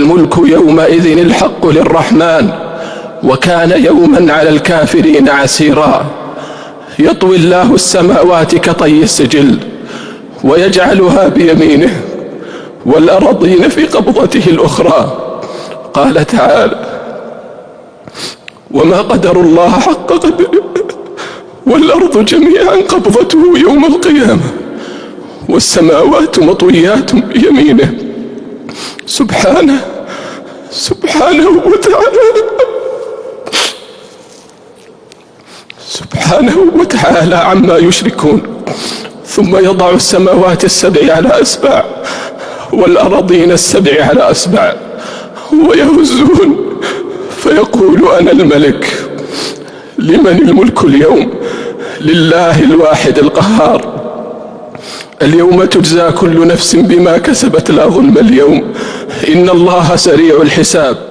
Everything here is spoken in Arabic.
الملك يومئذ الحق للرحمن وكان يوما على الكافرين عسيرا. يطوي الله السماوات كطي السجل ويجعلها بيمينه والأراضين في قبضته الأخرى. قال تعالى: وما قدر الله حق قدره والأرض جميعا قبضته يوم القيامة والسماوات مطويات بيمينه. سبحانه وتعالى عما يشركون. ثم يضع السماوات السبع على أسباع والأراضين السبع على أسباع ويهزون فيقول: أنا الملك. لمن الملك اليوم؟ لله الواحد القهار. اليوم تجزى كل نفس بما كسبت لا ظلم اليوم إن الله سريع الحساب.